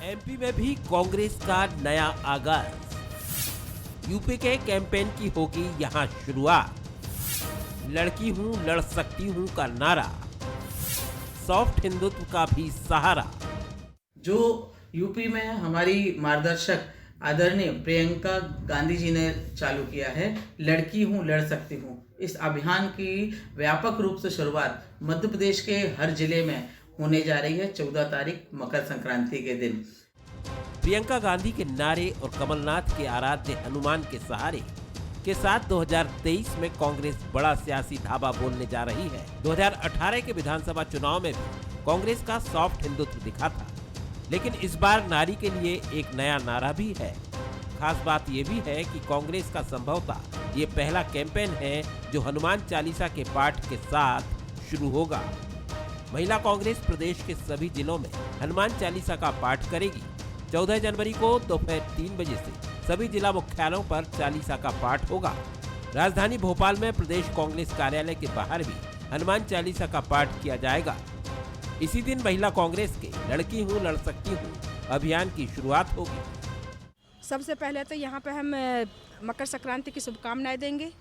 MP में भी कांग्रेस का नया आगाज। यूपी के कैंपेन की होगी यहां शुरुआत। लड़की हूं लड़ सकती हूं का नारा, सॉफ्ट हिंदुत्व का भी सहारा। जो यूपी में हमारी मार्गदर्शक आदरणीय प्रियंका गांधी जी ने चालू किया है, लड़की हूँ लड़ सकती हूँ, इस अभियान की व्यापक रूप से शुरुआत मध्य प्रदेश के हर जिले में होने जा रही है 14 तारीख मकर संक्रांति के दिन। प्रियंका गांधी के नारे और कमलनाथ के आराध्य हनुमान के सहारे के साथ 2023 में कांग्रेस बड़ा सियासी धावा बोलने जा रही है। 2018 के विधानसभा चुनाव में भी कांग्रेस का सॉफ्ट हिंदुत्व दिखा था, लेकिन इस बार नारी के लिए एक नया नारा भी है। खास बात यह भी है कि कांग्रेस का संभवतः ये पहला कैंपेन है जो हनुमान चालीसा के पाठ के साथ शुरू होगा। महिला कांग्रेस प्रदेश के सभी जिलों में हनुमान चालीसा का पाठ करेगी। 14 जनवरी को दोपहर 3 बजे से सभी जिला मुख्यालयों पर चालीसा का पाठ होगा। राजधानी भोपाल में प्रदेश कांग्रेस कार्यालय के बाहर भी हनुमान चालीसा का पाठ किया जाएगा। इसी दिन महिला कांग्रेस के लड़की हूँ लड़ सकती हूँ अभियान की शुरुआत होगी। सबसे पहले तो यहाँ पे हम मकर संक्रांति की शुभकामनाएं देंगे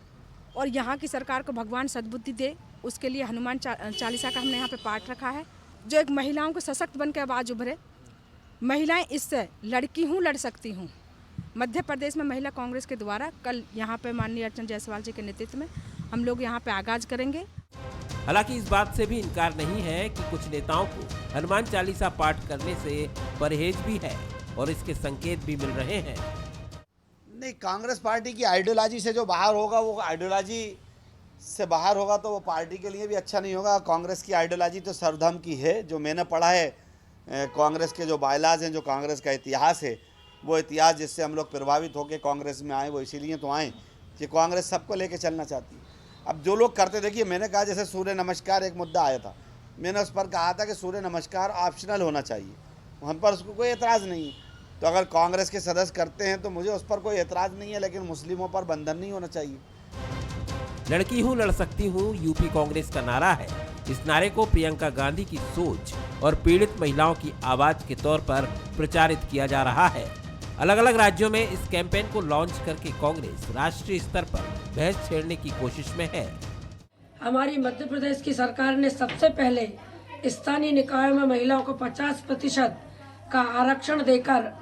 और यहाँ की सरकार को भगवान सद्बुद्धि दे, उसके लिए हनुमान चालीसा का हमने यहाँ पे पाठ रखा है, जो एक महिलाओं को सशक्त बन के आवाज़ उभरे। महिलाएं इससे लड़की हूँ लड़ सकती हूँ। मध्य प्रदेश में महिला कांग्रेस के द्वारा कल यहाँ पे माननीय अर्चना जायसवाल जी के नेतृत्व में हम लोग यहाँ पे आगाज करेंगे। हालांकि इस बात से भी इनकार नहीं है कि कुछ नेताओं को हनुमान चालीसा पाठ करने से परहेज भी है और इसके संकेत भी मिल रहे हैं। नहीं, कांग्रेस पार्टी की आइडियोलॉजी से जो बाहर होगा, वो आइडियोलॉजी से बाहर होगा तो वो पार्टी के लिए भी अच्छा नहीं होगा। कांग्रेस की आइडियोलॉजी तो सर्वधर्म की है। जो मैंने पढ़ा है, कांग्रेस के जो बायलाज हैं, जो कांग्रेस का इतिहास है, वो इतिहास जिससे हम लोग प्रभावित होकर कांग्रेस में आए, वो इसीलिए तो आए कि कांग्रेस सबको लेके चलना चाहती है। अब जो लोग करते, देखिए मैंने कहा जैसे सूर्य नमस्कार एक मुद्दा आया था, मैंने उस पर कहा था कि सूर्य नमस्कार ऑप्शनल होना चाहिए, हम पर उसको कोई एतराज़ नहीं है। तो अगर कांग्रेस के सदस्य करते हैं तो मुझे उस पर कोई एतराज़ नहीं है, लेकिन मुस्लिमों पर बंधन नहीं होना चाहिए। लड़की हूँ लड़ सकती हूँ यूपी कांग्रेस का नारा है। इस नारे को प्रियंका गांधी की सोच और पीड़ित महिलाओं की आवाज के तौर पर प्रचारित किया जा रहा है। अलग अलग राज्यों में इस कैंपेन को लॉन्च करके कांग्रेस राष्ट्रीय स्तर पर बहस छेड़ने की कोशिश में है। हमारी मध्य प्रदेश की सरकार ने सबसे पहले स्थानीय निकायों में महिलाओं को 50% का आरक्षण देकर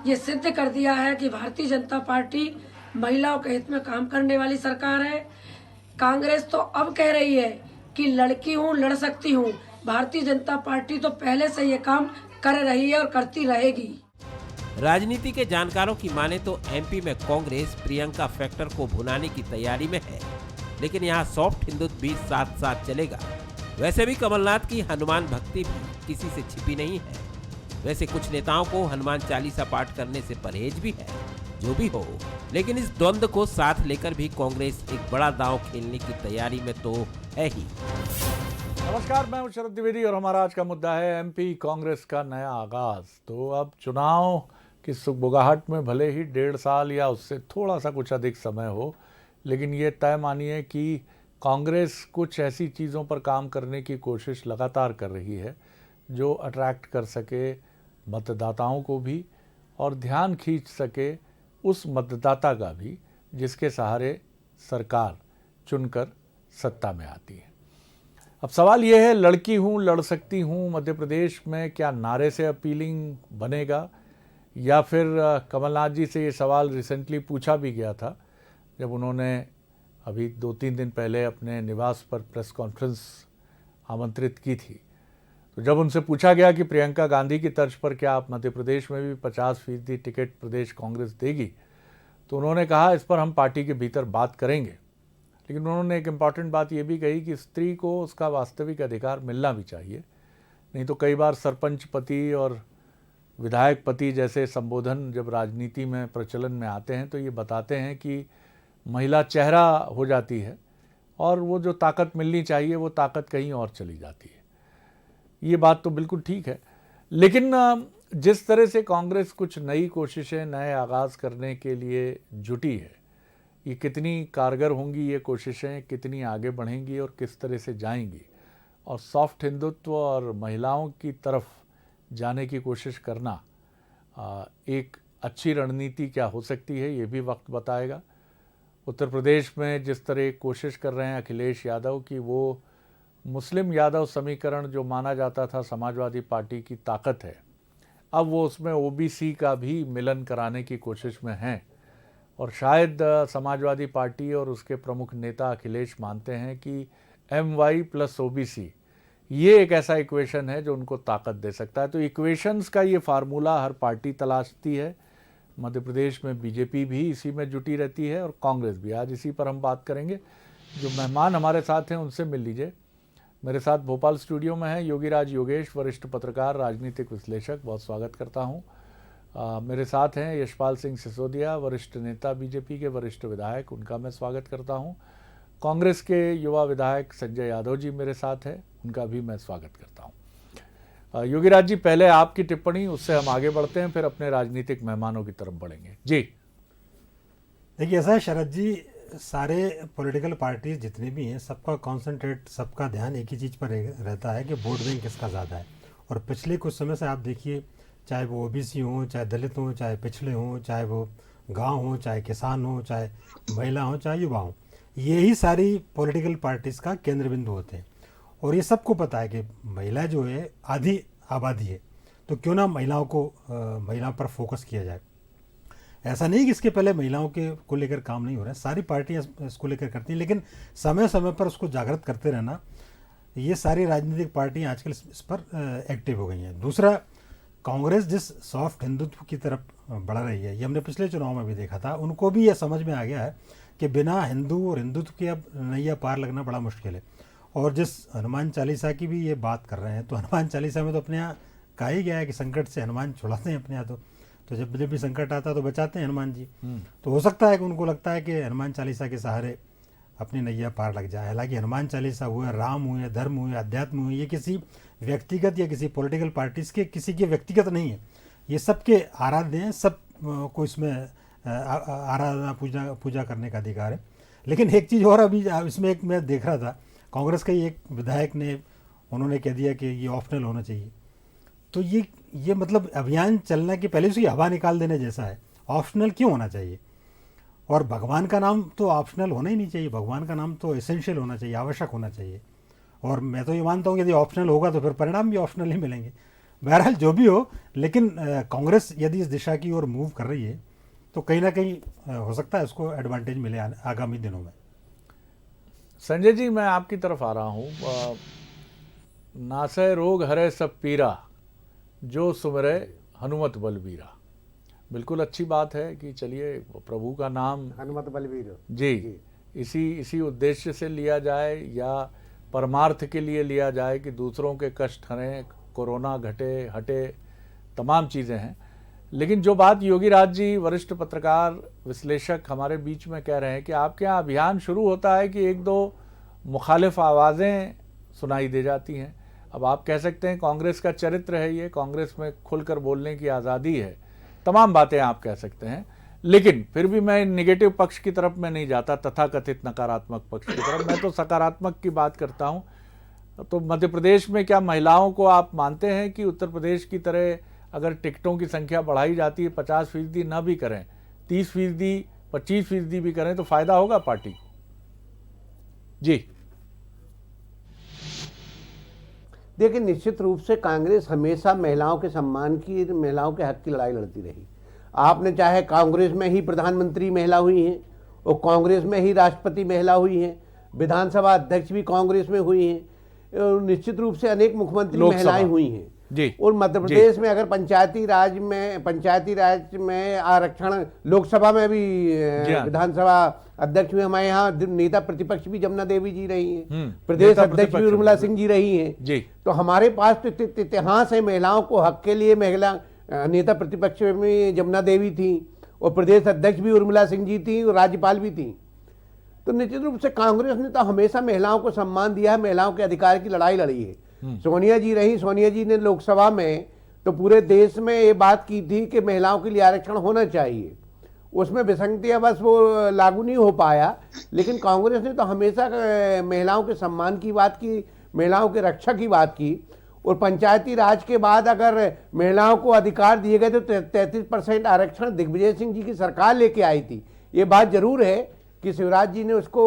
ये सिद्ध कर दिया है कि भारतीय जनता पार्टी महिलाओं के हित में काम करने वाली सरकार है। कांग्रेस तो अब कह रही है कि लड़की हूँ लड़ सकती हूँ। भारतीय जनता पार्टी तो पहले से ये काम कर रही है और करती रहेगी। राजनीति के जानकारों की माने तो एमपी में कांग्रेस प्रियंका फैक्टर को भुनाने की तैयारी में है, लेकिन यहाँ सॉफ्ट हिंदुत्व भी साथ साथ चलेगा। वैसे भी कमलनाथ की हनुमान भक्ति भी किसी से छिपी नहीं है। वैसे कुछ नेताओं को हनुमान चालीसा पाठ करने से परहेज भी है। जो भी हो, लेकिन इस द्वंद्व को साथ लेकर भी कांग्रेस एक बड़ा दांव खेलने की तैयारी में तो है ही। नमस्कार, मैं हूं शरद द्विवेदी और हमारा आज का मुद्दा है एमपी कांग्रेस का नया आगाज। तो अब चुनाव की सुगबुगाहट में भले ही 1.5 साल या उससे थोड़ा सा कुछ अधिक समय हो, लेकिन ये तय मानिए कि कांग्रेस कुछ ऐसी चीज़ों पर काम करने की कोशिश लगातार कर रही है जो अट्रैक्ट कर सके मतदाताओं को भी और ध्यान खींच सके उस मतदाता का भी जिसके सहारे सरकार चुनकर सत्ता में आती है। अब सवाल यह है, लड़की हूँ लड़ सकती हूँ मध्य प्रदेश में क्या नारे से अपीलिंग बनेगा, या फिर कमलनाथ जी से ये सवाल रिसेंटली पूछा भी गया था जब उन्होंने अभी 2-3 दिन पहले अपने निवास पर प्रेस कॉन्फ्रेंस आमंत्रित की थी। तो जब उनसे पूछा गया कि प्रियंका गांधी की तर्ज पर क्या आप मध्य प्रदेश में भी 50% टिकट प्रदेश कांग्रेस देगी, तो उन्होंने कहा इस पर हम पार्टी के भीतर बात करेंगे। लेकिन उन्होंने एक इम्पॉर्टेंट बात ये भी कही कि स्त्री को उसका वास्तविक अधिकार मिलना भी चाहिए, नहीं तो कई बार सरपंच पति और विधायक पति जैसे संबोधन जब राजनीति में प्रचलन में आते हैं तो ये बताते हैं कि महिला चेहरा हो जाती है और वो जो ताकत मिलनी चाहिए वो ताकत कहीं और चली जाती है। ये बात तो बिल्कुल ठीक है, लेकिन जिस तरह से कांग्रेस कुछ नई कोशिशें नए आगाज़ करने के लिए जुटी है, ये कितनी कारगर होंगी ये कोशिशें, कितनी आगे बढ़ेंगी और किस तरह से जाएंगी, और सॉफ्ट हिंदुत्व और महिलाओं की तरफ जाने की कोशिश करना एक अच्छी रणनीति क्या हो सकती है ये भी वक्त बताएगा। उत्तर प्रदेश में जिस तरह कोशिश कर रहे हैं अखिलेश यादव कि वो मुस्लिम यादव समीकरण जो माना जाता था समाजवादी पार्टी की ताकत है, अब वो उसमें ओबीसी का भी मिलन कराने की कोशिश में हैं और शायद समाजवादी पार्टी और उसके प्रमुख नेता अखिलेश मानते हैं कि MY + OBC ये एक ऐसा इक्वेशन है जो उनको ताकत दे सकता है। तो इक्वेशंस का ये फार्मूला हर पार्टी तलाशती है। मध्य प्रदेश में बीजेपी भी इसी में जुटी रहती है और कांग्रेस भी। आज इसी पर हम बात करेंगे। जो मेहमान हमारे साथ हैं उनसे मिल लीजिए। मेरे साथ भोपाल स्टूडियो में है योगीराज योगेश, वरिष्ठ पत्रकार, राजनीतिक विश्लेषक, बहुत स्वागत करता हूं। मेरे साथ हैं यशपाल सिंह सिसोदिया, वरिष्ठ नेता बीजेपी के, वरिष्ठ विधायक, उनका मैं स्वागत करता हूं। कांग्रेस के युवा विधायक संजय यादव जी मेरे साथ हैं, उनका भी मैं स्वागत करता हूं। योगीराज जी, पहले आपकी टिप्पणी, उससे हम आगे बढ़ते हैं, फिर अपने राजनीतिक मेहमानों की तरफ बढ़ेंगे। जी देखिए, ऐसा है शरद जी, सारे पॉलिटिकल पार्टीज जितने भी हैं सबका कॉन्सेंट्रेट, सबका ध्यान एक ही चीज़ पर रहता है कि वोट बैंक किसका ज़्यादा है। और पिछले कुछ समय से आप देखिए, चाहे वो ओबीसी हों, चाहे दलित हों, चाहे पिछड़े हों, चाहे वो गांव हों, चाहे किसान हों, चाहे महिला हों, चाहे युवा हों, यही सारी पॉलिटिकल पार्टीज़ का केंद्र बिंदु होते हैं। और ये सबको पता है कि महिला जो है आधी आबादी है, तो क्यों ना महिलाओं पर फोकस किया जाए। ऐसा नहीं कि इसके पहले महिलाओं को लेकर काम नहीं हो रहा है, सारी पार्टियां इसको लेकर करती हैं, लेकिन समय समय पर उसको जागृत करते रहना, ये सारी राजनीतिक पार्टियां आजकल इस पर एक्टिव हो गई हैं। दूसरा, कांग्रेस जिस सॉफ्ट हिंदुत्व की तरफ बढ़ रही है, ये हमने पिछले चुनाव में भी देखा था, उनको भी यह समझ में आ गया है कि बिना हिंदू और हिंदुत्व के अब नैया पार लगना बड़ा मुश्किल है। और जिस हनुमान चालीसा की भी ये बात कर रहे हैं, तो हनुमान चालीसा में तो अपने यहाँ कहा ही गया है कि संकट से हनुमान छुड़ाते हैं अपने यहाँ। तो जब भी संकट आता है तो बचाते हैं हनुमान जी। तो हो सकता है कि उनको लगता है कि हनुमान चालीसा के सहारे अपनी नैया पार लग जाए। हालांकि हनुमान चालीसा हुए, राम हुए, धर्म हुए, अध्यात्म हुए, ये किसी व्यक्तिगत या किसी पॉलिटिकल पार्टीज़ के किसी के व्यक्तिगत नहीं है, ये सबके आराध्य हैं, सब को इसमें आराधना पूजा करने का अधिकार है। लेकिन एक चीज़ और अभी इसमें एक मैं देख रहा था, कांग्रेस के एक विधायक ने, उन्होंने कह दिया कि ये ऑप्शनल होना चाहिए। तो ये मतलब अभियान चलने के पहले उसकी हवा निकाल देने जैसा है। ऑप्शनल क्यों होना चाहिए? और भगवान का नाम तो ऑप्शनल होना ही नहीं चाहिए, भगवान का नाम तो एसेंशियल होना चाहिए, आवश्यक होना चाहिए। और मैं तो ये मानता हूँ कि यदि ऑप्शनल होगा तो फिर परिणाम भी ऑप्शनल ही मिलेंगे। बहरहाल जो भी हो, लेकिन कांग्रेस यदि इस दिशा की ओर मूव कर रही है तो कहीं ना कहीं हो सकता है उसको एडवांटेज मिले आगामी दिनों में। संजय जी, मैं आपकी तरफ आ रहा हूँ। नासै रोग हरे सब पीरा, जो सुमरे हनुमत बलबीरा। बिल्कुल अच्छी बात है कि चलिए प्रभु का नाम हनुमत बलबीर जी इसी उद्देश्य से लिया जाए या परमार्थ के लिए लिया जाए कि दूसरों के कष्ट हरें, कोरोना घटे हटे, तमाम चीज़ें हैं। लेकिन जो बात योगीराज जी, वरिष्ठ पत्रकार, विश्लेषक, हमारे बीच में कह रहे हैं कि आपके यहाँ अभियान शुरू होता है कि एक दो मुखालिफ आवाज़ें सुनाई दे जाती हैं। अब आप कह सकते हैं कांग्रेस का चरित्र है ये, कांग्रेस में खुलकर बोलने की आज़ादी है, तमाम बातें आप कह सकते हैं, लेकिन फिर भी मैं नेगेटिव पक्ष की तरफ में नहीं जाता, तथाकथित नकारात्मक पक्ष की तरफ। मैं तो सकारात्मक की बात करता हूँ। तो मध्य प्रदेश में क्या महिलाओं को आप मानते हैं कि उत्तर प्रदेश की तरह अगर टिकटों की संख्या बढ़ाई जाती है, 50% ना भी करें, 30%, 25% भी करें, तो फायदा होगा पार्टी को? जी देखिए, निश्चित रूप से कांग्रेस हमेशा महिलाओं के सम्मान की, महिलाओं के हक की लड़ाई लड़ती रही। आपने चाहे कांग्रेस में ही प्रधानमंत्री महिला हुई हैं, और कांग्रेस में ही राष्ट्रपति महिला हुई हैं, विधानसभा अध्यक्ष भी कांग्रेस में हुई हैं, और निश्चित रूप से अनेक मुख्यमंत्री महिलाएं हुई हैं जी। और मध्य प्रदेश में अगर पंचायती राज में आरक्षण, लोकसभा में भी विधानसभा अध्यक्ष हुए, हमारे यहाँ नेता प्रतिपक्ष भी जमुना देवी जी रही हैं, प्रदेश अध्यक्ष भी उर्मिला सिंह जी रही हैं। तो हमारे पास तो इतिहास है, महिलाओं को हक के लिए महिला नेता प्रतिपक्ष में जमुना देवी थी, और प्रदेश अध्यक्ष भी उर्मिला सिंह जी थी, और राज्यपाल भी थी। तो निश्चित रूप से कांग्रेस ने तो हमेशा महिलाओं को सम्मान दिया है, महिलाओं के अधिकार की लड़ाई लड़ी है। सोनिया जी रही, सोनिया जी ने लोकसभा में तो पूरे देश में ये बात की थी कि महिलाओं के लिए आरक्षण होना चाहिए। उसमें विसंगतियां बस वो लागू नहीं हो पाया, लेकिन कांग्रेस ने तो हमेशा महिलाओं के सम्मान की बात की, महिलाओं के रक्षा की बात की। और पंचायती राज के बाद अगर महिलाओं को अधिकार दिए गए तो 33% आरक्षण दिग्विजय सिंह जी की सरकार लेके आई थी। ये बात जरूर है कि शिवराज जी ने उसको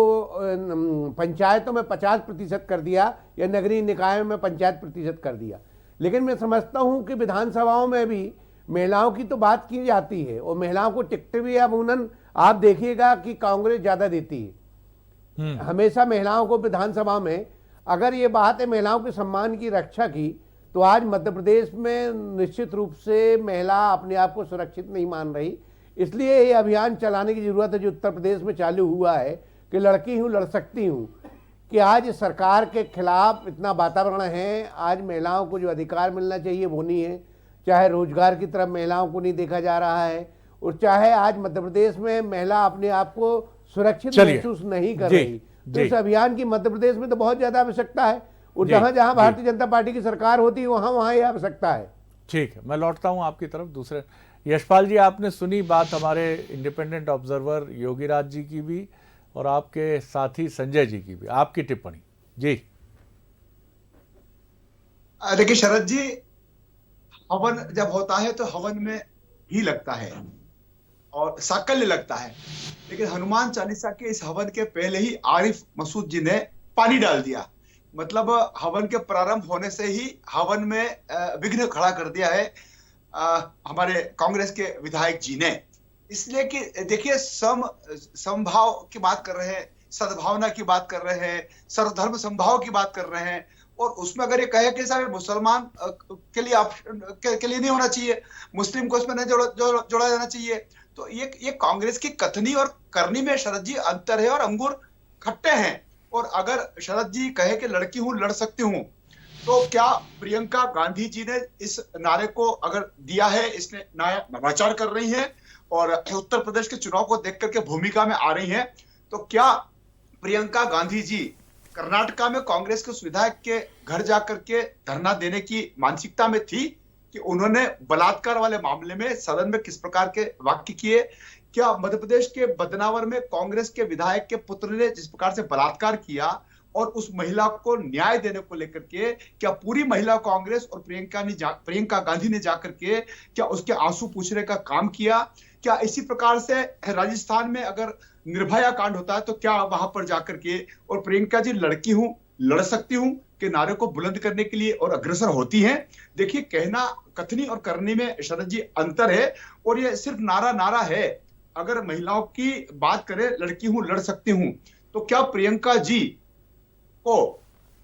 पंचायतों में 50% कर दिया या नगरीय निकायों में 50% कर दिया। लेकिन मैं समझता हूं कि विधानसभाओं में भी महिलाओं की तो बात की जाती है और महिलाओं को टिकट भी अमूमन आप देखिएगा कि कांग्रेस ज्यादा देती है हमेशा महिलाओं को विधानसभा में। अगर ये बात है महिलाओं के सम्मान की रक्षा की, तो आज मध्य प्रदेश में निश्चित रूप से महिला अपने आप को सुरक्षित नहीं मान रही। इसलिए ये अभियान चलाने की जरूरत है जो उत्तर प्रदेश में चालू हुआ है कि लड़की हूँ लड़ सकती हूँ, कि आज सरकार के खिलाफ इतना वातावरण है। आज महिलाओं को जो अधिकार मिलना चाहिए वो नहीं है, चाहे रोजगार की तरफ महिलाओं को नहीं देखा जा रहा है, और चाहे आज मध्य प्रदेश में महिला अपने आप को सुरक्षित महसूस नहीं कर रही। तो इस अभियान की मध्य प्रदेश में तो बहुत ज्यादा आवश्यकता है, और जहां जहां भारतीय जनता पार्टी की सरकार होती है वहां वहां यह आवश्यकता है। ठीक है, मैं लौटता हूं आपकी तरफ। दूसरे यशपाल जी, आपने सुनी बात हमारे इंडिपेंडेंट ऑब्जर्वर योगीराज जी की भी और आपके साथी संजय जी की भी, आपकी टिप्पणी जी। देखिए शरद जी, हवन जब होता है तो हवन में घी लगता है और साकल्य लगता है, लेकिन हनुमान चालीसा के इस हवन के पहले ही आरिफ मसूद जी ने पानी डाल दिया। मतलब हवन के प्रारंभ होने से ही हवन में विघ्न खड़ा कर दिया है हमारे कांग्रेस के विधायक जी ने। इसलिए कि देखिए समभाव की बात कर रहे हैं, सद्भावना की बात कर रहे हैं, सर्वधर्म समभाव की बात कर रहे हैं, और उसमें अगर ये कहे कि साहब मुसलमान के लिए ऑप्शन के लिए नहीं होना चाहिए, मुस्लिम को उसमें नहीं जोड़ा जाना चाहिए, तो ये कांग्रेस की कथनी और करनी में शरद जी अंतर है और अंगूर खट्टे हैं। और अगर शरद जी कहे कि लड़की हूं लड़ सकती हूं, तो क्या प्रियंका गांधी जी ने इस नारे को अगर दिया है, इसने नया नवाचार कर रही है और उत्तर प्रदेश के चुनाव को देख करके भूमिका में आ रही है, तो क्या प्रियंका गांधी जी कर्नाटका में कांग्रेस के उस विधायक के घर जाकर के धरना देने की मानसिकता में थी कि उन्होंने बलात्कार वाले मामले में सदन में किस प्रकार के वाक्य किए? क्या मध्य प्रदेश के बदनावर में कांग्रेस के विधायक के पुत्र ने जिस प्रकार से बलात्कार किया और उस महिला को न्याय देने को लेकर के क्या पूरी महिला कांग्रेस और प्रियंका गांधी ने जाकर के क्या उसके आंसू पूछने का काम किया? क्या इसी प्रकार से राजस्थान में अगर निर्भया कांड होता है तो क्या वहां पर जाकर के और प्रियंका जी लड़की हूं लड़ सकती हूं के नारे को बुलंद करने के लिए और अग्रसर होती हैं? देखिए, कहना कथनी और करनी में शरद जी अंतर है, और ये सिर्फ नारा है। अगर महिलाओं की बात करें, लड़की हूं लड़ सकती हूं, तो क्या प्रियंका जी को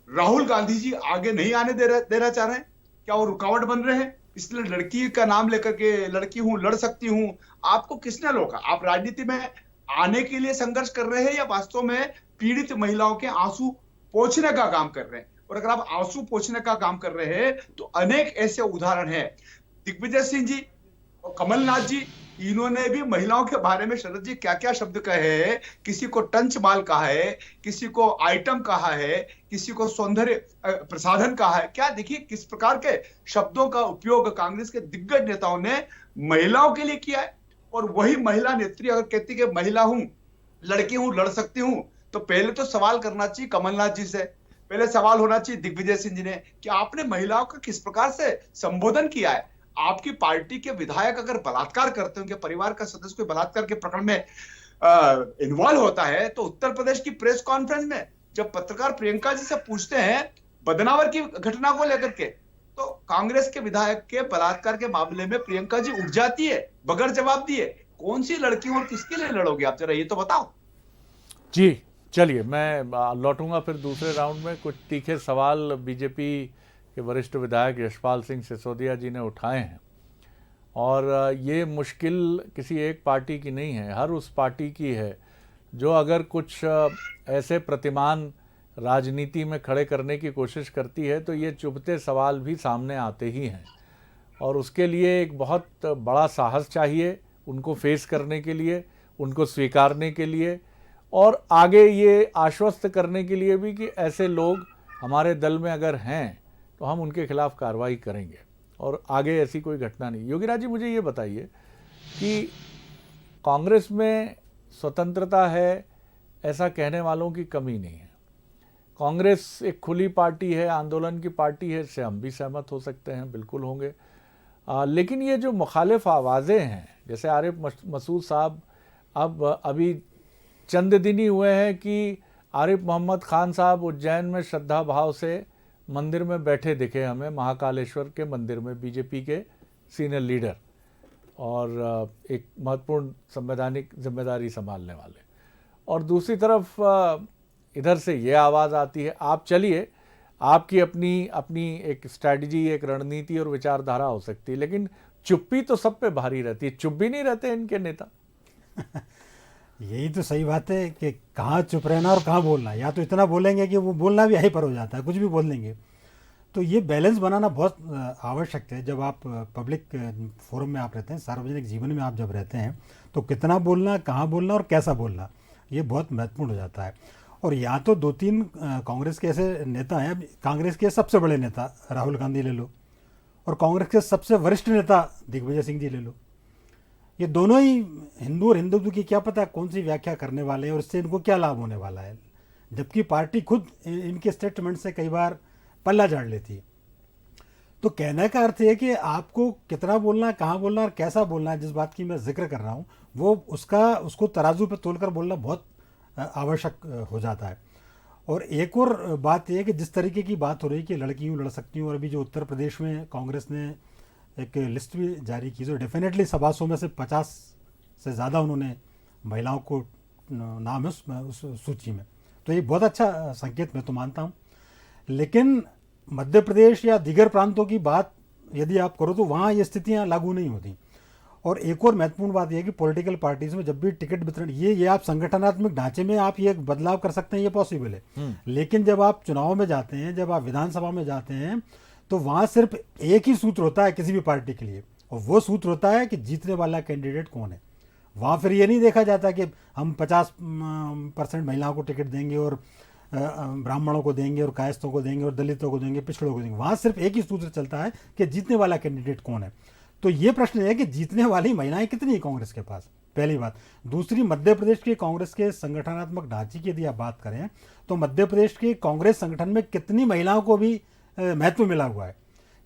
राहुल गांधी जी आगे नहीं आने देना चाह रहे हैं? क्या वो रुकावट बन रहे हैं? इसलिए लड़की का नाम लेकर के लड़की हूं लड़ सकती हूं, आपको किसने रोका? आप राजनीति में आने के लिए संघर्ष कर रहे हैं या वास्तव में पीड़ित महिलाओं के आंसू पोंछने का काम कर रहे हैं? और अगर आप आंसू पोंछने का काम कर रहे हैं तो अनेक ऐसे उदाहरण हैं। दिग्विजय सिंह जी और कमलनाथ जी, इन्होंने भी महिलाओं के बारे में शरद जी क्या क्या शब्द कहे हैं। किसी को टंच माल कहा है, किसी को आइटम कहा है, किसी को सौंदर्य प्रसाधन कहा है। क्या देखिए किस प्रकार के शब्दों का उपयोग कांग्रेस के दिग्गज नेताओं ने महिलाओं के लिए किया है। और वही महिला नेत्री अगर कहती कि महिला हूं, लड़की हूं, लड़ सकती हूं, तो पहले तो सवाल करना चाहिए कमलनाथ जी से, पहले सवाल होना चाहिए दिग्विजय सिंह जी ने कि आपने महिलाओं का किस प्रकार से संबोधन किया है। आपकी पार्टी के विधायक अगर बलात्कार करते हैं, उनके परिवार का सदस्य कोई बलात्कार के प्रकरण में इन्वॉल्व होता है, तो उत्तर प्रदेश की प्रेस कॉन्फ्रेंस में जब पत्रकार प्रियंका जी से पूछते हैं बदनावर की घटना को लेकर के, तो कांग्रेस के विधायक के बलात्कार के मामले में प्रियंका जी उठ जाती है बगैर जवाब दिए। कौन सी लड़की और किसके लिए लड़ोगे आप, जरा ये तो बताओ। जी चलिए, मैं लौटूंगा फिर दूसरे राउंड में। कुछ तीखे सवाल बीजेपी के वरिष्ठ विधायक यशपाल सिंह सिसोदिया जी ने उठाए हैं, और ये मुश्किल किसी एक पार्टी की नहीं है, हर उस पार्टी की है जो अगर कुछ ऐसे प्रतिमान राजनीति में खड़े करने की कोशिश करती है तो ये चुभते सवाल भी सामने आते ही हैं, और उसके लिए एक बहुत बड़ा साहस चाहिए उनको फेस करने के लिए, उनको स्वीकारने के लिए, और आगे ये आश्वस्त करने के लिए भी कि ऐसे लोग हमारे दल में अगर हैं तो हम उनके खिलाफ कार्रवाई करेंगे और आगे ऐसी कोई घटना नहीं। योगीराज जी, मुझे ये बताइए कि कांग्रेस में स्वतंत्रता है ऐसा कहने वालों की कमी नहीं है। कांग्रेस एक खुली पार्टी है, आंदोलन की पार्टी है, इससे हम भी सहमत हो सकते हैं, बिल्कुल होंगे। लेकिन ये जो मुखालिफ आवाज़ें हैं, जैसे आरिफ मसूद साहब, अब अभी चंद दिन ही हुए हैं कि आरिफ मोहम्मद खान साहब उज्जैन में श्रद्धा भाव से मंदिर में बैठे दिखे हमें, महाकालेश्वर के मंदिर में, बीजेपी के सीनियर लीडर और एक महत्वपूर्ण संवैधानिक जिम्मेदारी संभालने वाले। और दूसरी तरफ इधर से ये आवाज़ आती है, आप चलिए, आपकी अपनी एक स्ट्रैटेजी, एक रणनीति और विचारधारा हो सकती है, लेकिन चुप्पी तो सब पे भारी रहती है। चुप भी नहीं रहते इनके नेता। यही तो सही बात है कि कहाँ चुप रहना और कहाँ बोलना। या तो इतना बोलेंगे कि वो बोलना भी हाइपर हो जाता है, कुछ भी बोल देंगे। तो ये बैलेंस बनाना बहुत आवश्यक है। जब आप पब्लिक फोरम में आप रहते हैं, सार्वजनिक जीवन में आप जब रहते हैं, तो कितना बोलना, कहाँ बोलना और कैसा बोलना, ये बहुत महत्वपूर्ण हो जाता है। और यहाँ तो 2-3 कांग्रेस के ऐसे नेता हैं, कांग्रेस के सबसे बड़े नेता राहुल गांधी ले लो, और कांग्रेस के सबसे वरिष्ठ नेता दिग्विजय सिंह जी ले लो। ये दोनों ही हिंदू और हिंदुत्व की क्या पता कौन सी व्याख्या करने वाले हैं और इससे इनको क्या लाभ होने वाला है, जबकि पार्टी खुद इनके स्टेटमेंट से कई बार पल्ला झाड़ लेती है। तो कहने का अर्थ है कि आपको कितना बोलना, कहाँ बोलना और कैसा बोलना है, जिस बात की मैं जिक्र कर रहा हूँ, वो उसको तराजू पर तोलकर बोलना बहुत आवश्यक हो जाता है। और एक और बात यह है कि जिस तरीके की बात हो रही है कि लड़की हूँ लड़ सकती हूँ, और अभी जो उत्तर प्रदेश में कांग्रेस ने एक लिस्ट भी जारी की, जो डेफिनेटली 125 में से 50 से ज़्यादा उन्होंने महिलाओं को नाम है उस सूची में। तो ये बहुत अच्छा संकेत मैं तो मानता हूँ। लेकिन मध्य प्रदेश या दीगर प्रांतों की बात यदि आप करो तो वहाँ ये स्थितियाँ लागू नहीं होती। और एक और महत्वपूर्ण बात यह है कि पॉलिटिकल पार्टीज में जब भी टिकट वितरण, ये आप संगठनात्मक ढांचे में आप ये बदलाव कर सकते हैं, ये पॉसिबल है। लेकिन जब आप चुनाव में जाते हैं, जब आप विधानसभा में जाते हैं, तो वहाँ सिर्फ एक ही सूत्र होता है किसी भी पार्टी के लिए, और वो सूत्र होता है कि जीतने वाला कैंडिडेट कौन है। वहाँ फिर ये नहीं देखा जाता कि हम 50% महिलाओं को टिकट देंगे और ब्राह्मणों को देंगे और कायस्थों को देंगे और दलितों को देंगे, पिछड़ों को देंगे। वहाँ सिर्फ एक ही सूत्र चलता है कि जीतने वाला कैंडिडेट कौन है। तो ये प्रश्न है कि जीतने वाली महिलाएं कितनी है कांग्रेस के पास, पहली बात। दूसरी, मध्य प्रदेश के कांग्रेस के संगठनात्मक ढांचे की यदि आप बात करें तो मध्य प्रदेश के कांग्रेस संगठन में कितनी महिलाओं को भी महत्व मिला हुआ है।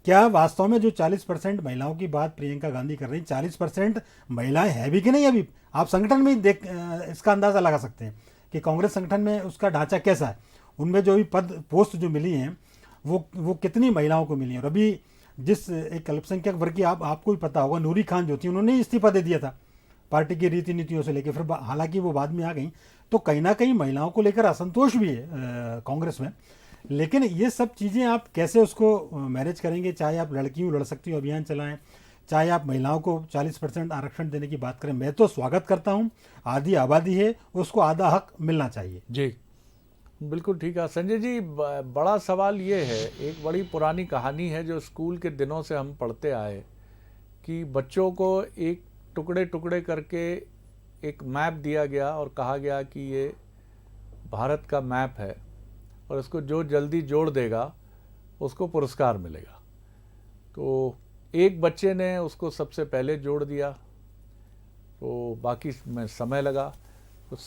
क्या वास्तव में जो 40% महिलाओं की बात प्रियंका गांधी कर रही, 40% महिलाएं है भी कि नहीं? अभी आप संगठन में इसका अंदाजा लगा सकते हैं कि कांग्रेस संगठन में उसका ढांचा कैसा है, उनमें जो भी पद पोस्ट जो मिली हैं वो कितनी महिलाओं को मिली है। और अभी जिस एक अल्पसंख्यक वर्ग की आपको भी पता होगा, नूरी खान जो थी, उन्होंने इस्तीफा दे दिया था पार्टी की रीति नीतियों से लेकर, फिर हालांकि वो बाद में आ गई। तो कहीं ना कहीं महिलाओं को लेकर असंतोष भी है कांग्रेस में। लेकिन ये सब चीज़ें आप कैसे उसको मैनेज करेंगे, चाहे आप लड़की हूँ लड़ सकती हूँ अभियान चलाएं, चाहे आप महिलाओं को 40% आरक्षण देने की बात करें, मैं तो स्वागत करता हूँ। आधी आबादी है, उसको आधा हक मिलना चाहिए। जी बिल्कुल ठीक है संजय जी। बड़ा सवाल ये है, एक बड़ी पुरानी कहानी है जो स्कूल के दिनों से हम पढ़ते आए, कि बच्चों को एक टुकड़े टुकड़े करके एक मैप दिया गया और कहा गया कि ये भारत का मैप है और इसको जो जल्दी जोड़ देगा उसको पुरस्कार मिलेगा। तो एक बच्चे ने उसको सबसे पहले जोड़ दिया, तो बाकी में समय लगा। तो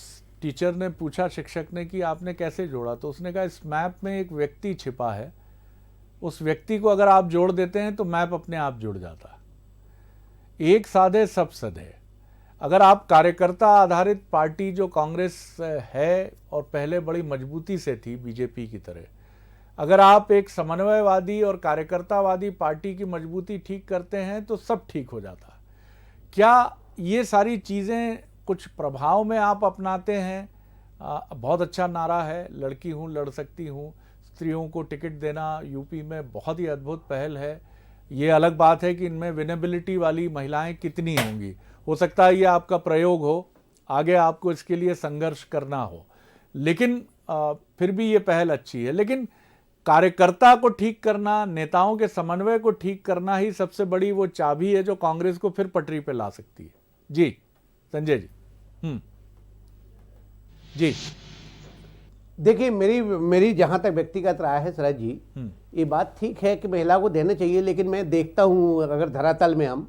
टीचर ने पूछा शिक्षक ने कि आपने कैसे जोड़ा, तो उसने कहा इस मैप में एक व्यक्ति छिपा है, उस व्यक्ति को अगर आप जोड़ देते हैं तो मैप अपने आप जुड़ जाता है। एक साधे सब सधे। अगर आप कार्यकर्ता आधारित पार्टी जो कांग्रेस है और पहले बड़ी मजबूती से थी बीजेपी की तरह, अगर आप एक समन्वयवादी और कार्यकर्तावादी पार्टी की मजबूती ठीक करते हैं तो सब ठीक हो जाता है। क्या ये सारी चीज़ें कुछ प्रभाव में आप अपनाते हैं? बहुत अच्छा नारा है, लड़की हूँ लड़ सकती हूँ, स्त्रियों को टिकट देना यूपी में बहुत ही अद्भुत पहल है। ये अलग बात है कि इनमें विनेबिलिटी वाली महिलाएं कितनी होंगी, हो सकता है ये आपका प्रयोग हो, आगे आपको इसके लिए संघर्ष करना हो, लेकिन फिर भी ये पहल अच्छी है। लेकिन कार्यकर्ता को ठीक करना, नेताओं के समन्वय को ठीक करना ही सबसे बड़ी वो चाबी है जो कांग्रेस को फिर पटरी पे ला सकती है। जी संजय जी। जी देखिए, मेरी जहां तक व्यक्तिगत राय है शरद जी, ये बात ठीक है कि महिला को देना चाहिए, लेकिन मैं देखता हूं अगर धरातल में हम,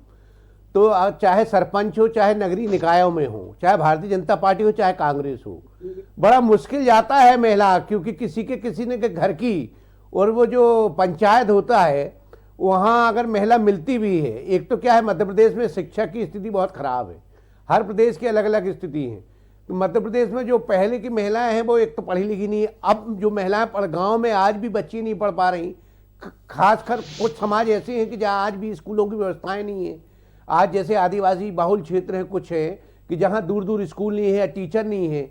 तो चाहे सरपंच हो, चाहे नगरीय निकायों में हो, चाहे भारतीय जनता पार्टी हो, चाहे कांग्रेस हो, बड़ा मुश्किल जाता है महिला, क्योंकि किसी ने के घर की, और वो जो पंचायत होता है वहाँ अगर महिला मिलती भी है, एक तो क्या है मध्य प्रदेश में शिक्षा की स्थिति बहुत खराब है, हर प्रदेश की अलग अलग स्थिति है। तो मध्य प्रदेश में जो पहले की महिलाएं हैं वो एक तो पढ़ी लिखी नहीं है, अब जो महिलाएं गांव में आज भी बच्ची नहीं पढ़ पा रही, खासकर कुछ समाज ऐसे हैं कि जहाँ आज भी स्कूलों की व्यवस्थाएं नहीं है। आज जैसे आदिवासी बहुल क्षेत्र हैं कुछ है कि जहाँ दूर दूर स्कूल नहीं है या टीचर नहीं है।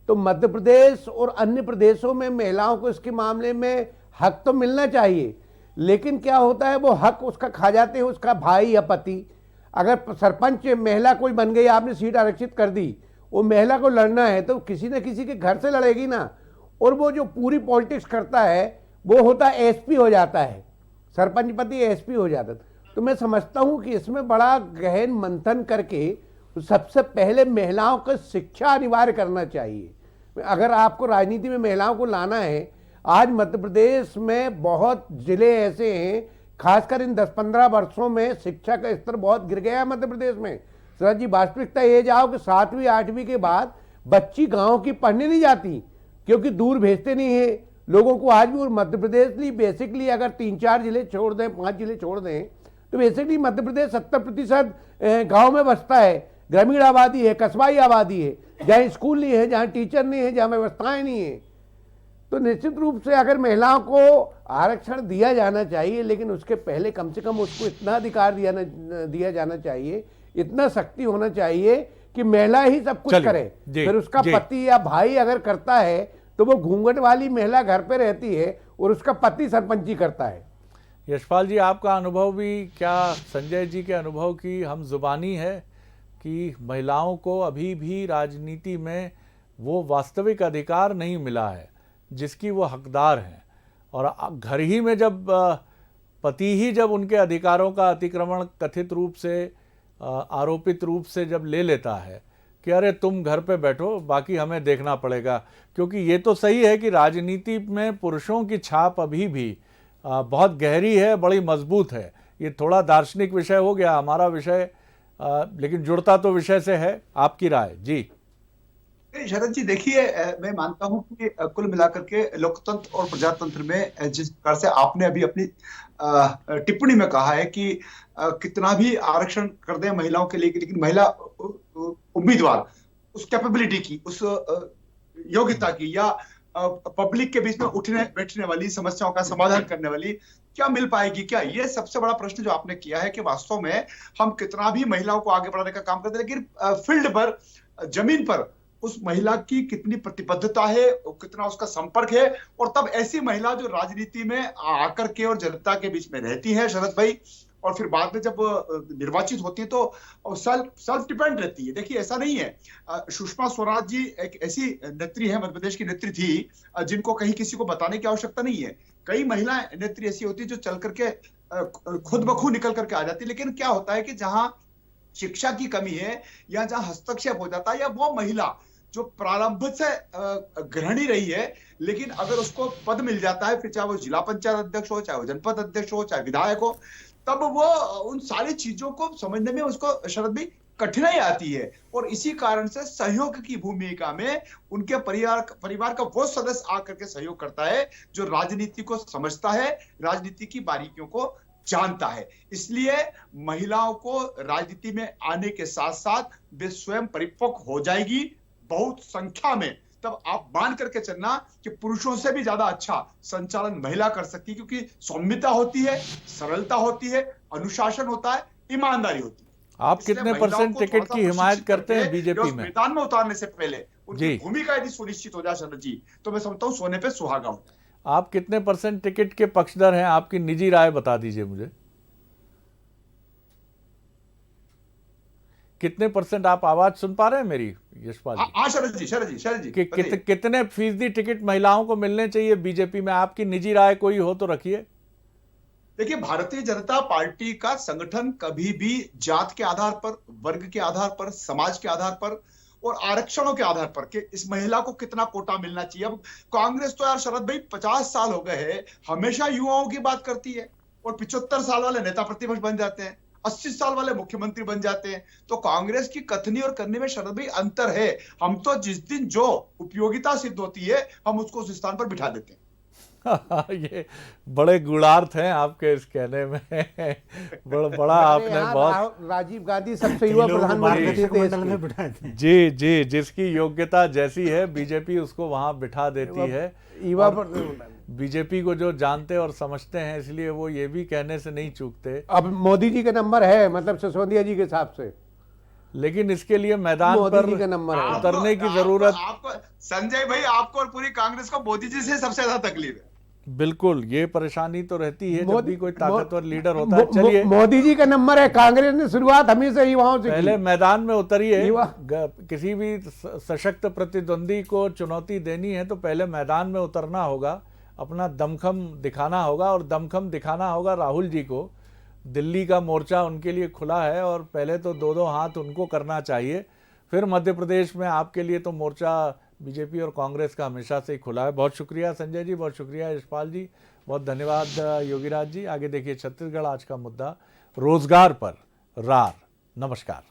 तो मध्य प्रदेश और अन्य प्रदेशों में महिलाओं को इसके मामले में हक तो मिलना चाहिए, लेकिन क्या होता है वो हक उसका खा जाते हैं उसका भाई या पति। अगर सरपंच महिला कोई बन गई, आपने सीट आरक्षित कर दी, वो महिला को लड़ना है तो किसी न किसी के घर से लड़ेगी ना, और वो जो पूरी पॉलिटिक्स करता है वो होता है एसपी हो जाता है, सरपंच पति एसपी हो जाता है। तो मैं समझता हूँ कि इसमें बड़ा गहन मंथन करके सबसे पहले महिलाओं को शिक्षा अनिवार्य करना चाहिए। अगर आपको राजनीति में महिलाओं को लाना है, आज मध्य प्रदेश में बहुत जिले ऐसे हैं, खासकर इन 10-15 वर्षों में शिक्षा का स्तर बहुत गिर गया है मध्य प्रदेश में। शरद जी, वास्तविकता ये जाओ कि 7वीं 8वीं के बाद बच्ची गांव की पढ़ने नहीं जाती, क्योंकि दूर भेजते नहीं है लोगों को। आज भी और मध्य प्रदेश लिए बेसिकली अगर 3-4 जिले छोड़ दें, 5 जिले छोड़ दें, तो बेसिकली मध्य प्रदेश 70% गाँव में बसता है, ग्रामीण आबादी है, कस्बाई आबादी है, जहाँ स्कूल नहीं है, जहाँ टीचर नहीं है, जहाँ व्यवस्थाएं नहीं है। तो निश्चित रूप से अगर महिलाओं को आरक्षण दिया जाना चाहिए, लेकिन उसके पहले कम से कम उसको इतना अधिकार दिया जाना चाहिए, इतना शक्ति होना चाहिए कि महिला ही सब कुछ करे। फिर उसका पति या भाई अगर करता है तो वो घूंघट वाली महिला घर पे रहती है और उसका पति सरपंची करता है। यशपाल जी, आपका अनुभव भी क्या संजय जी के अनुभव की हम जुबानी है कि महिलाओं को अभी भी राजनीति में वो वास्तविक अधिकार नहीं मिला है जिसकी वो हकदार हैं, और घर ही में जब पति ही जब उनके अधिकारों का अतिक्रमण कथित रूप से आरोपित रूप से जब ले लेता है कि अरे तुम घर पे बैठो, बाकी हमें देखना पड़ेगा। क्योंकि ये तो सही है कि राजनीति में पुरुषों की छाप अभी भी बहुत गहरी है, बड़ी मजबूत है। ये थोड़ा दार्शनिक विषय हो गया हमारा विषय, लेकिन जुड़ता तो विषय से है। आपकी राय जी। शरद जी, देखिए, मैं मानता हूं कि कुल मिलाकर के लोकतंत्र और प्रजातंत्र में जिस प्रकार से आपने अभी अपनी टिप्पणी में कहा है कि कितना भी आरक्षण कर दें महिलाओं के लिए, लेकिन महिला उम्मीदवार उस कैपेबिलिटी की, उस योग्यता की, या पब्लिक के बीच में उठने बैठने वाली, समस्याओं का समाधान करने वाली क्या मिल पाएगी क्या? ये सबसे बड़ा प्रश्न जो आपने किया है कि वास्तव में हम कितना भी महिलाओं को आगे बढ़ाने का काम करते हैं, लेकिन फील्ड पर, जमीन पर उस महिला की कितनी प्रतिबद्धता है, कितना उसका संपर्क है। और तब ऐसी महिला जो राजनीति में आकर के और जनता के बीच में रहती है शरद भाई, और फिर बाद में जब निर्वाचित होती है तो सेल्फ डिपेंड रहती है। देखिए, ऐसा नहीं है, सुषमा स्वराज जी एक ऐसी नेत्री है, मध्य प्रदेश की नेत्री थी, जिनको कहीं किसी को बताने की आवश्यकता नहीं है। कई महिला नेत्री ऐसी होती है जो चल करके खुद ब खुद निकल करके आ जाती है। लेकिन क्या होता है कि जहां शिक्षा की कमी है या जहां हस्तक्षेप हो जाता है, या वो महिला जो प्रारंभ से गृहिणी रही है, लेकिन अगर उसको पद मिल जाता है, फिर चाहे वो जिला पंचायत अध्यक्ष हो, चाहे वो जनपद अध्यक्ष हो, चाहे विधायक हो, तब वो उन सारी चीजों को समझने में उसको शरद भी कठिनाई आती है। और इसी कारण से सहयोग की भूमिका में उनके परिवार का वो सदस्य आकर के सहयोग करता है जो राजनीति को समझता है, राजनीति की बारीकियों को जानता है। इसलिए महिलाओं को राजनीति में आने के साथ साथ वे स्वयं परिपक्व हो जाएगी बहुत संख्या में। तब आप मान करके चलना कि पुरुषों से भी ज्यादा अच्छा संचालन महिला कर सकती है, क्योंकि सौम्यता होती है, सरलता होती है, अनुशासन होता है, ईमानदारी होती है। आप कितने % टिकट की हिमायत करते हैं बीजेपी में? मैदान में उतारने से पहले उनकी भूमिका यदि सुनिश्चित हो जाए शरद जी, तो मैं समझता हूँ सोने पे सुहागा हो जाए। आप कितने % टिकट के पक्षधर हैं? आपकी निजी राय बता दीजिए मुझे। कितने % आप आवाज सुन पा रहे हैं मेरी यशपाल जी? हाँ शरद जी कितने फीसदी टिकट महिलाओं को मिलने चाहिए बीजेपी में? आपकी निजी राय कोई हो तो रखिए। देखिए, भारतीय जनता पार्टी का संगठन कभी भी जात के आधार पर, वर्ग के आधार पर, समाज के आधार पर और आरक्षणों के आधार पर कि इस महिला को कितना कोटा मिलना चाहिए। अब कांग्रेस तो यार शरद भाई 50 साल हो गए हैं, हमेशा युवाओं की बात करती है और 75 साल वाले नेता प्रतिपक्ष बन जाते हैं। 80 साल वाले मुख्यमंत्री बन जाते हैं। तो कांग्रेस की कथनी और करनी में शरद भाई अंतर है। हम तो जिस दिन जो उपयोगिता सिद्ध होती है हम उसको उस स्थान पर बिठा देते हैं। ये बड़े गुणार्थ हैं आपके इस कहने में। बड़ा आपने बहुत राजीव गांधी सबसे युवा प्रधानमंत्री थे मंडल में बिठाए थे। जी जी, जिसकी योग्यता जैसी है बीजेपी उसको वहां बिठा देती है। युवा बीजेपी को जो जानते और समझते हैं इसलिए वो ये भी कहने से नहीं चूकते। अब मोदी जी का नंबर है, मतलब सिसोदिया जी के हिसाब से, लेकिन इसके लिए मैदान पर उतरने की जरूरत। आपको संजय भाई, आपको और पूरी कांग्रेस को मोदी जी से सबसे ज्यादा तकलीफ है। बिल्कुल, ये परेशानी तो रहती है जब भी कोई ताकतवर लीडर होता है। चलिए, मोदी जी का नंबर है। कांग्रेस ने शुरुआत हमेशा युवाओं से पहले मैदान में उतरिए। किसी भी सशक्त प्रतिद्वंदी को चुनौती देनी है तो पहले मैदान में उतरना होगा, अपना दमखम दिखाना होगा, और दमखम दिखाना होगा राहुल जी को। दिल्ली का मोर्चा उनके लिए खुला है और पहले तो दो हाथ उनको करना चाहिए, फिर मध्य प्रदेश में आपके लिए तो मोर्चा बीजेपी और कांग्रेस का हमेशा से ही खुला है। बहुत शुक्रिया संजय जी, बहुत शुक्रिया यशपाल जी, बहुत धन्यवाद योगीराज जी। आगे देखिए छत्तीसगढ़ आज का मुद्दा, रोजगार पर रार। नमस्कार।